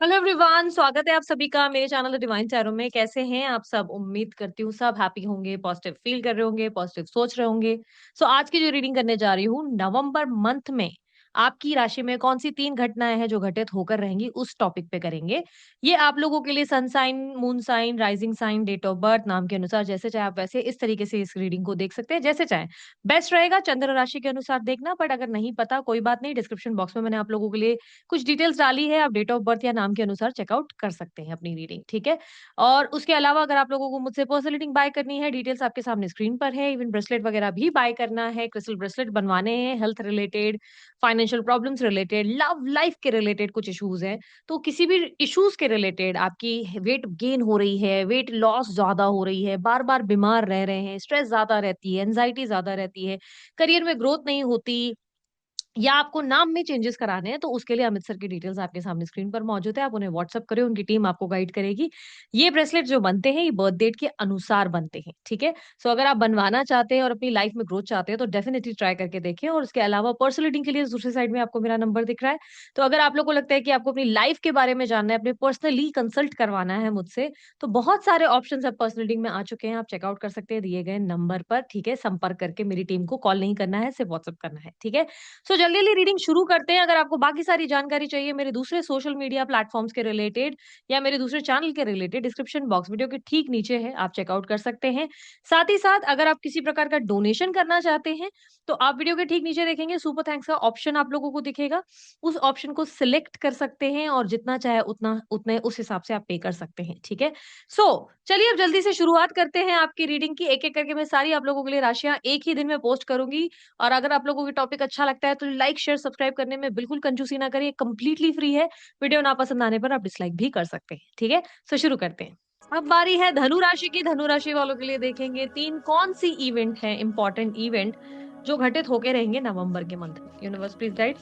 Hello everyone, स्वागत है आप सभी का मेरे चैनल द डिवाइन टैरो में। कैसे हैं आप सब? उम्मीद करती हूँ सब हैप्पी होंगे, पॉजिटिव फील कर रहे होंगे, पॉजिटिव सोच रहे होंगे। आज की जो रीडिंग करने जा रही हूँ, नवंबर मंथ में आपकी राशि में कौन सी 3 घटनाएं हैं जो घटित होकर रहेंगी, उस टॉपिक पे करेंगे। ये आप लोगों के लिए sun sign, moon sign, rising sign, date of birth नाम के अनुसार जैसे चाहे आप वैसे इस तरीके से इस रीडिंग को देख सकते हैं, जैसे चाहे। बेस्ट रहेगा चंद्र राशि के अनुसार देखना, बट अगर नहीं पता कोई बात नहीं, डिस्क्रिप्शन बॉक्स में मैंने आप लोगों के लिए कुछ डिटेल्स डाली है, आप डेट ऑफ बर्थ या नाम के अनुसार चेकआउट कर सकते हैं अपनी रीडिंग, ठीक है? और उसके अलावा अगर आप लोगों को मुझसे पर्सनल रीडिंग बाय करनी है, डिटेल्स आपके सामने स्क्रीन पर है। इवन ब्रेसलेट वगैरह भी बाय करना है, क्रिस्टल ब्रेसलेट बनवाने हैं, health related, financial problems related, love life के रिलेटेड कुछ इश्यूज हैं, तो किसी भी इश्यूज के रिलेटेड आपकी वेट गेन हो रही है, वेट लॉस ज़्यादा हो रही है, बार-बार बीमार रह रहे हैं, स्ट्रेस ज़्यादा रहती है, एंग्जायटी ज़्यादा रहती है, करियर में ग्रोथ नहीं होती, या आपको नाम में चेंजेस कराने हैं, तो उसके लिए अमित सर की डिटेल्स आपके सामने स्क्रीन पर मौजूद है। आप उन्हें व्हाट्सएप करें, उनकी टीम आपको गाइड करेगी। ये ब्रेसलेट जो बनते हैं, ये बर्थ डेट के अनुसार बनते हैं, ठीक है? अगर आप बनवाना चाहते हैं और अपनी लाइफ में ग्रोथ चाहते हैं, तो डेफिनिटली ट्राई करके देखें। और उसके अलावा पर्सनल रीडिंग के लिए दूसरी साइड में आपको मेरा नंबर दिख रहा है। तो अगर आप लोग को लगता है कि आपको अपनी लाइफ के बारे में जानना है, अपने पर्सनली कंसल्ट करवाना है मुझसे, तो बहुत सारे ऑप्शंस अब पर्सनल रीडिंग में आ चुके हैं। आप चेकआउट कर सकते हैं दिए गए नंबर पर, ठीक है? संपर्क करके मेरी टीम को कॉल नहीं करना है, सिर्फ व्हाट्सएप करना है, ठीक है? जल्दी रीडिंग शुरू करते हैं। अगर आपको बाकी सारी जानकारी चाहिए मेरे दूसरे सोशल मीडिया प्लेटफॉर्म्स के रिलेटेड या मेरे दूसरे चैनल के रिलेटेड, डिस्क्रिप्शन बॉक्स वीडियो के ठीक नीचे है, आप चेकआउट कर सकते हैं। साथ ही साथ अगर आप किसी प्रकार का डोनेशन करना चाहते हैं, तो आप वीडियो के ठीक नीचे देखेंगे सुपर थैंक्स का ऑप्शन आप लोगों को दिखेगा। उस ऑप्शन को सिलेक्ट कर सकते हैं और जितना चाहे उतना उतने उस हिसाब से आप पे कर सकते हैं, ठीक है? चलिए अब जल्दी से शुरुआत करते हैं आपकी रीडिंग की। एक-एक करके मैं सारी आप लोगों के लिए राशियाँ एक ही दिन में पोस्ट करूँगी। और अगर आप लोगों को टॉपिक अच्छा लगता है तो लाइक, शेयर, सब्सक्राइब करने में बिल्कुल कंजूसी ना करिए, कंप्लीटली फ्री है। वीडियो ना पसंद आने पर आप डिसलाइक भी कर सकते हैं, ठीक है? शुरू करते हैं। अब बारी है धनु राशि की। धनु राशि वालों के लिए देखेंगे 3 कौन-सी इवेंट है, इम्पोर्टेंट इवेंट जो घटित होके रहेंगे नवंबर के मंथ में। Universe please guide.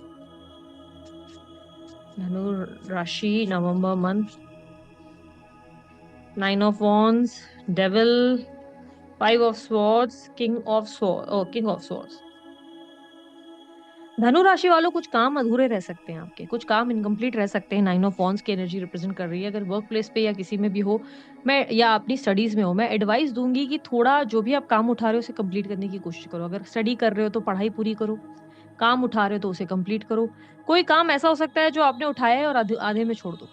धनु राशि नवंबर month. 9 of wands, devil, 5 of swords, king of swords। Dhanu राशि वालों कुछ काम अधूरे रह सकते हैं आपके, कुछ काम इनकम्प्लीट रह सकते हैं। 9 ऑफ वॉन्ड्स की एनर्जी रिप्रेजेंट कर रही है। अगर वर्क प्लेस पे या किसी में भी हो, मैं या अपनी स्टडीज में हो, मैं एडवाइस दूंगी कि थोड़ा जो भी आप काम उठा रहे हो उसे कंप्लीट करने की कोशिश करो। अगर स्टडी कर रहे हो तो पढ़ाई पूरी करो, काम उठा रहे हो तो उसे कंप्लीट करो। कोई काम ऐसा हो सकता है जो आपने उठाया है और आधे आधे में छोड़ दो,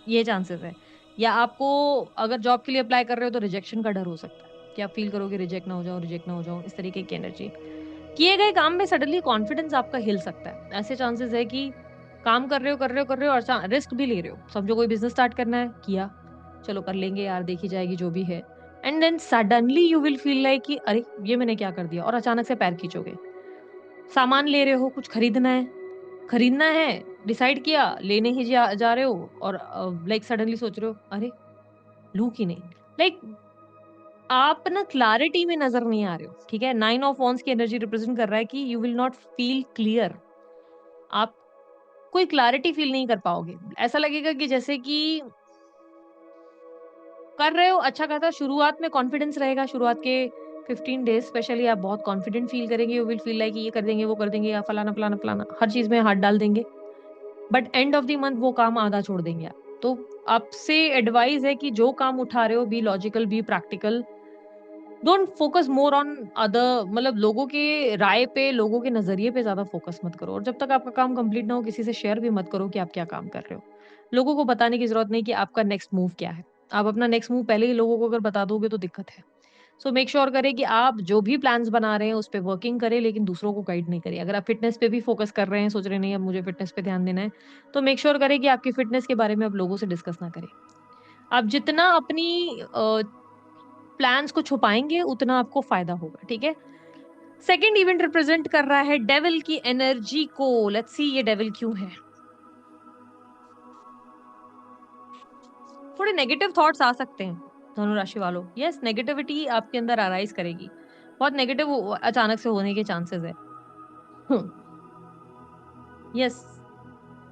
ये चांसेस है। या आपको अगर जॉब के लिए अप्लाई कर रहे हो तो रिजेक्शन का डर हो सकता है कि आप फील करोगे रिजेक्ट ना हो जाओ, रिजेक्ट ना हो जाओ, इस तरीके की एनर्जी। किए गए काम में सडनली कॉन्फिडेंस आपका हिल सकता है। ऐसे चांसेस है कि काम कर रहे हो, कर रहे हो, कर रहे हो और रिस्क भी ले रहे हो। समझो कोई बिज़नेस स्टार्ट करना है, किया, चलो कर लेंगे यार, देखी जाएगी जो भी है। And then suddenly you will feel like कि अरे! ये मैंने क्या कर दिया? और अचानक से पैर खींचोगे। सामान ले रहे हो, कुछ खरीदना है, डिसाइड किया, लेने ही जा जा रहे हो और लाइक सडनली सोच रहे हो, अरे! लूँ कि नहीं? लाइक आप ना क्लैरिटी में नज़र नहीं आ रहे हो, ठीक है? 9 ऑफ वांड्स की एनर्जी रिप्रेजेंट कर रहा है कि you will not feel clear. आप कोई क्लैरिटी फील नहीं कर पाओगे। ऐसा लगेगा कि जैसे कि कर रहे हो अच्छा खासा, शुरुआत में कॉन्फिडेंस रहेगा, शुरुआत के 15 डेज़ स्पेशली आप बहुत कॉन्फिडेंट फील करेंगे, यू विल फील लाइक ये कर देंगे, वो कर देंगे या फलाना, फलाना, फलाना, हर चीज़ में हाथ डाल देंगे। But end of the month वो काम आधा छोड़ देंगे आप। तो आपसे एडवाइस है कि जो काम उठा रहे हो, be logical, be practical. Don't focus more on other, मतलब लोगों के राय पे, लोगों के नज़रिए पे ज़्यादा फोकस मत करो। और जब तक आपका काम कंप्लीट ना हो, किसी से शेयर भी मत करो कि आप क्या काम कर रहे हो। लोगों को बताने की ज़रूरत नहीं कि आपका नेक्स्ट मूव क्या है। आप अपना नेक्स्ट मूव पहले ही लोगों को अगर बता दोगे तो दिक्कत है। मेक श्योर करें कि आप जो भी प्लान्स बना रहे हैं उस पे वर्किंग करें, लेकिन दूसरों को गाइड नहीं करें। अगर आप फिटनेस पे भी फोकस कर रहे हैं, सोच रहे हैं नहीं अब मुझे फिटनेस पे ध्यान देना है, तो मेक श्योर करें कि आपकी फिटनेस के बारे में आप लोगों से डिस्कस ना करें। आप जितना अपनी प्लान्स को छुपाएँगे उतना आपको फ़ायदा होगा, ठीक है? सेकंड इवेंट रिप्रेजेंट कर रहा है डेविल की एनर्जी को। लेट्स सी ये डेविल क्यों है? थोड़े नेगेटिव थॉट्स आ सकते हैं धनु राशि वालों। यस, नेगेटिविटी आपके अंदर अराइज़ करेगी। बहुत नेगेटिव अचानक से होने के चांसेस है। हुँ, यस।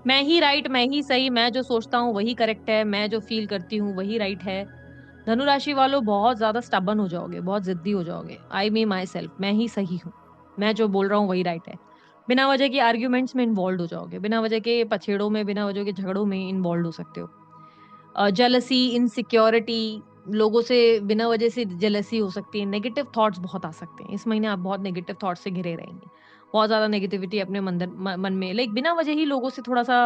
मैं ही राइट, मैं ही सही, मैं जो सोचता हूँ वही करेक्ट है, मैं जो फ़ील करती हूँ वही राइट है। धनु राशि वालों बहुत ज़्यादा स्टबर्न हो जाओगे, बहुत ज़िद्दी हो जाओगे। आई मी माई सेल्फ, मैं ही सही हूँ। मैं जो बोल रहा हूँ वही राइट है। बिना वजह के आर्ग्यूमेंट्स में इन्वॉल्व हो जाओगे, बिना वजह के पछेड़ों में, बिना वजह के झगड़ों में इन्वॉल्व हो सकते हो। जेलसी, इनसिक्योरिटी, लोगों से बिना वजह से जेलसी हो सकती है, नेगेटिव थॉट्स बहुत आ सकते हैं। इस महीने आप बहुत नेगेटिव थॉट्स से घिरे रहेंगे। बहुत ज़्यादा नेगेटिविटी अपने मन में लाइक बिना वजह ही लोगों से थोड़ा-सा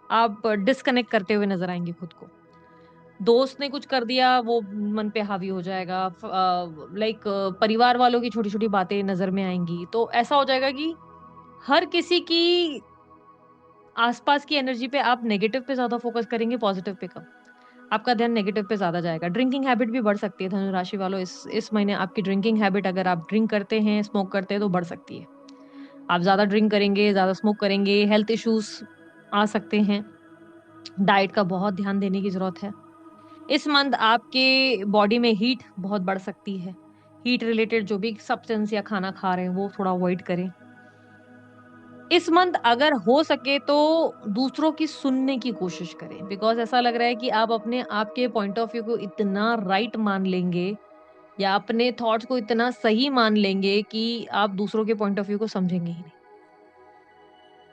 आप डिस्कनेक्ट करते हुए नज़र आएँगे खुद को। दोस्त ने कुछ कर दिया, वो मन पे हावी हो जाएगा। लाइक परिवार वालों की छोटी-छोटी बातें नज़र में आएँगी। तो ऐसा हो जाएगा कि हर किसी की आस-पास की एनर्जी पे आप नेगेटिव पे ज़्यादा फ़ोकस करेंगे, पॉज़िटिव पे कम। आपका ध्यान नेगेटिव पे ज़्यादा जाएगा। ड्रिंकिंग हैबिट भी बढ़ सकती है धनु राशि वालों, इस महीने आपकी ड्रिंकिंग हैबिट, अगर आप ड्रिंक करते हैं, स्मोक करते हैं तो बढ़ सकती है। आप ज़्यादा ड्रिंक करेंगे, ज़्यादा स्मोक करेंगे, हेल्थ इश्यूज़ आ सकते हैं। डाइट का बहुत ध्यान देने की ज़रूरत है। इस मंथ आपके बॉडी में हीट बहुत बढ़ सकती है। हीट रिलेटेड जो भी सब्सटेंस या खाना खा रहे हैं, वो थोड़ा अवॉइड करें। इस मंथ अगर हो सके तो दूसरों की सुनने की कोशिश करें, बिकॉज़ ऐसा लग रहा है कि आप अपने आप के पॉइंट ऑफ व्यू को इतना राइट मान लेंगे या अपने थॉट्स को इतना सही मान लेंगे कि आप दूसरों के पॉइंट ऑफ व्यू को समझेंगे ही नहीं,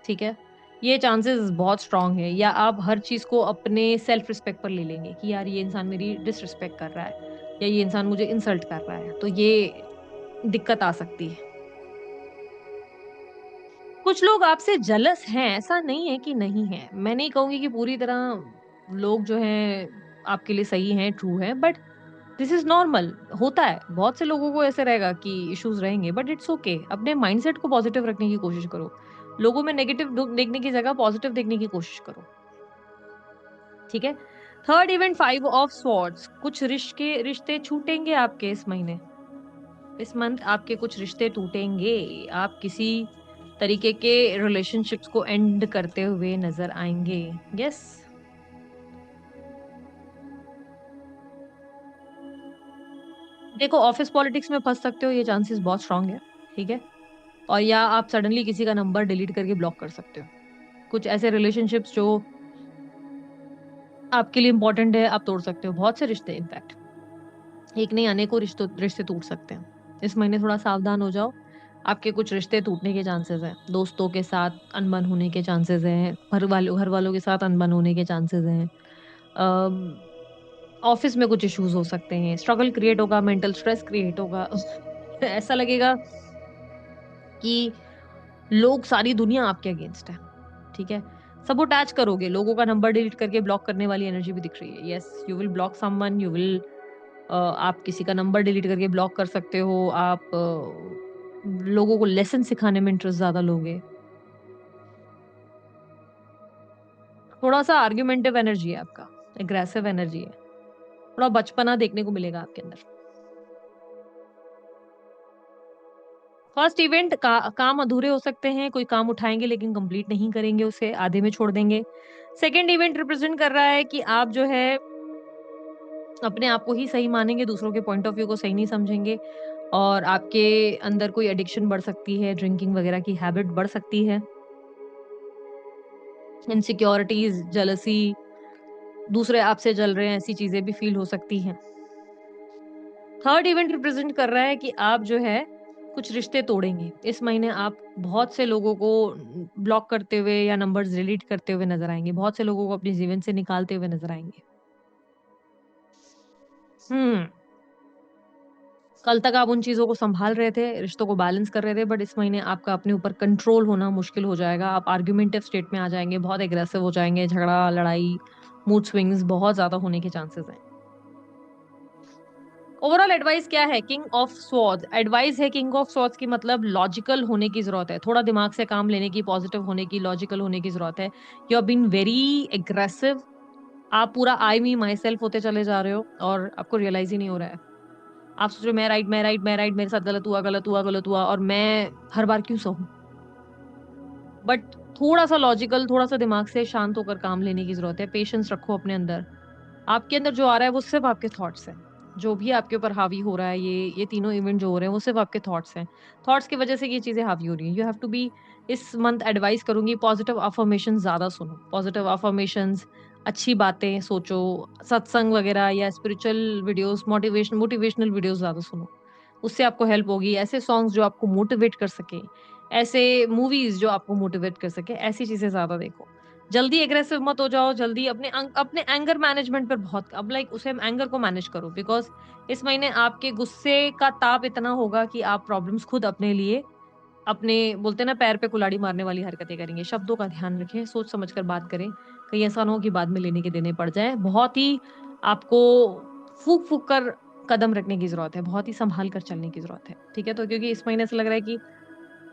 ठीक है? ये चांसेस बहुत स्ट्रॉन्ग है, या आप हर चीज़ को अपने सेल्फ रिस्पेक्ट पर ले लेंगे कि यार ये इंसान मेरी डिसरिस्पेक्ट कर रहा है या ये इंसान मुझे इंसल्ट कर रहा है, तो ये दिक्कत आ सकती है। कुछ लोग आपसे जेलस हैं, ऐसा नहीं है कि नहीं है। मैं नहीं कहूँगी कि पूरी तरह लोग जो हैं आपके लिए सही हैं, ट्रू हैं, बट दिस इज़ नॉर्मल, होता है। बहुत से लोगों को ऐसे रहेगा कि इश्यूज़ रहेंगे, बट इट्स ओके। अपने माइंडसेट को पॉजिटिव रखने की कोशिश करो। लोगों में नेगेटिव देखने की जगह पॉजिटिव देखने की कोशिश करो, ठीक है? थर्ड इवेंट 5 ऑफ स्वॉर्ड्स, कुछ रिश्ते छूटेंगे आपके इस महीने। इस मंथ आपके कुछ रिश्ते टूटेंगे। आप किसी तरीके के रिलेशनशिप्स को एंड करते हुए नज़र आएँगे। यस। देखो, ऑफ़िस पॉलिटिक्स में फँस सकते हो, ये चांसेस बहुत स्ट्रॉन्ग है, ठीक है? और या आप सडनली किसी का नंबर डिलीट करके ब्लॉक कर सकते हो। कुछ ऐसे रिलेशनशिप्स जो आपके लिए इम्पोर्टेंट है, आप तोड़ सकते हो। बहुत से रिश्ते इनफैक्ट, एक नहीं अनेकों रिश्ते टूट सकते हैं। इस महीने थोड़ा सावधान हो जाओ। आपके कुछ रिश्ते टूटने के चांसेस हैं। दोस्तों के साथ अनबन होने के चांसेस हैं। घर वालों के साथ अनबन होने के चांसेस हैं। अ, ऑफ़िस में कुछ इश्यूज़ हो सकते हैं। स्ट्रगल क्रिएट होगा, मेंटल स्ट्रेस क्रिएट होगा। ऐसा लगेगा कि लोग, सारी दुनिया आपके अगेंस्ट है, ठीक है? सबोटाज करोगे, लोगों का नंबर डिलीट करके ब्लॉक करने वाली एनर्जी भी दिख रही है। Yes, you will block someone, you will आप किसी का नंबर डिलीट करके ब्लॉक कर सकते हो। आप लोगों को लेसन सिखाने में इंटरेस्ट ज़्यादा लोगे। थोड़ा-सा आर्गुमेंटिव एनर्जी है आपका, एग्रेसिव एनर्जी है। थोड़ा बचपना देखने को मिलेगा आपके अंदर। फर्स्ट इवेंट काम अधूरे हो सकते हैं, कोई काम उठाएँगे लेकिन कंप्लीट नहीं करेंगे उसे, आधे में छोड़ देंगे। सेकंड इवेंट रिप्रेजेंट कर रहा है कि आप जो है अपने आप को ही सही मानेंगे, दूसरों के पॉइंट ऑफ व्यू को सही नहीं समझेंगे और आपके अंदर कोई एडिक्शन बढ़ सकती है, ड्रिंकिंग वगैरह की हैबिट बढ़ सकती है। इनसिक्योरिटीज़, जेलसी, दूसरे आपसे जल रहे हैं, ऐसी चीज़ें भी फ़ील हो सकती हैं। थर्ड इवेंट रिप्रेजेंट कर रहा है कि आप जो है कुछ रिश्ते तोड़ेंगे। इस महीने आप बहुत से लोगों को ब्लॉक करते हुए या नंबर्स डिलीट करते हुए नज़र आएँगे। बहुत से लोगों को अपने जीवन से निकालते हुए नज़र आएँगे। हुँ। कल तक आप उन चीज़ों को सँभाल रहे थे, रिश्तों को बैलेंस कर रहे थे, बट इस महीने आपका अपने ऊपर कंट्रोल होना मुश्किल हो जाएगा। आप आर्गुमेंटिव स्टेट में आ जाएँगे, बहुत एग्रेसिव हो जाएँगे, झगड़ा, लड़ाई, मूड स्विंग्स बहुत ज़्यादा होने के चांसेस हैं। ओवरऑल एडवाइस क्या है? किंग ऑफ स्वॉर्ड्स एडवाइस है, किंग ऑफ स्वॉर्ड्स की मतलब लॉजिकल होने की ज़रूरत है। थोड़ा दिमाग से काम लेने की, पॉजिटिव होने की, लॉजिकल होने की ज़रूरत है। You have been very aggressive. आप पूरा आई मी माई सेल्फ होते चले जा रहे हो और आपको रियलाइज़ ही नहीं हो रहा है। आप सोच रहे हो मैं राइट, मैं राइट, मैं राइट, मेरे साथ गलत हुआ, गलत हुआ, गलत हुआ और मैं हर बार क्यों सहूँ? बट थोड़ा-सा लॉजिकल, थोड़ा-सा दिमाग से शांत होकर काम लेने की ज़रूरत है। पेशेंस रखो अपने अंदर। आपके अंदर जो आ रहा है वो सिर्फ़ आपके थॉट्स हैं। जो भी आपके ऊपर हावी हो रहा है, ये तीनों इवेंट जो हो रहे हैं वो सिर्फ़ आपके थॉट्स हैं। थॉट्स की वज़ह से ये चीज़ें हावी हो रही हैं। यू हैव टू बी इस मंथ एडवाइस करूँगी पॉज़िटिव अफ़र्मेशंस ज़्यादा सुनो। पॉज़िटिव अफ़र्मेशंस, अच्छी बातें सोचो, सत्संग वग़ैरह या स्पिरिचुअल वीडियोज़, मोटिवेशनल वीडियोज़ ज़्यादा सुनो। उससे आपको हेल्प होगी। ऐसे सॉन्ग्स जो आपको मोटिवेट कर सकें, ऐसे मूवीज़ जो आपको मोटिवेट कर सके, ऐसी चीज़ें ज़्यादा देखो। जल्दी एग्रेसिव मत हो जाओ, जल्दी अपने एंगर मैनेजमेंट पर बहुत अब लाइक उसे एंगर को मैनेज करो बिकॉज़ इस महीने आपके गुस्से का ताप इतना होगा कि आप प्रॉब्लम्स खुद अपने लिए अपने बोलते हैं ना पैर पे कुल्हाड़ी मारने वाली हरकतें करेंगे। शब्दों का ध्यान रखें, सोच समझ कर बात करें। कहीं ऐसा ना हो कि बाद में लेने के देने पड़ जाएँ। बहुत ही आपको फूँक-फूँक कर कदम रखने की ज़रूरत है, बहुत ही सँभाल कर चलने की ज़रूरत है। ठीक है? तो क्योंकि इस महीने ऐसा लग रहा है कि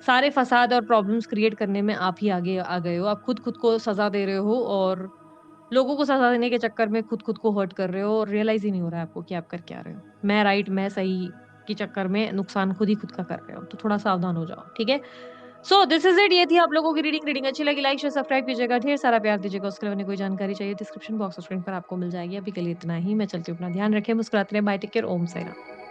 सारे फ़साद और प्रॉब्लम्स क्रिएट करने में आप ही आगे आ गए हो। आप खुद-खुद को सज़ा दे रहे हो और लोगों को सज़ा देने के चक्कर में खुद-खुद को हर्ट कर रहे हो और रियलाइज़ ही नहीं हो रहा है आपको कि आप कर क्या रहे हो। मैं राइट, मैं सही के चक्कर में नुकसान खुद ही खुद का कर रहे हो। तो थोड़ा सावधान हो जाओ, ठीक है? सो दिस इज़ इट ये थी आप लोगों की रीडिंग। रीडिंग अच्छी लगी लाइक, शेयर, सब्सक्राइब कीजिएगा। ढेर सारा प्यार दीजिएगा। उसके अलावा कोई जानकारी चाहिए डिस्क्रिप्शन बॉक्स और स्क्रीन पर आपको मिल जाएगी। अभी के लिए इतना ही। मैं चलती हूँ, अपना ध्यान रखें, मुस्कुराते रहें। बाय, टेक केयर, ओम साई राम।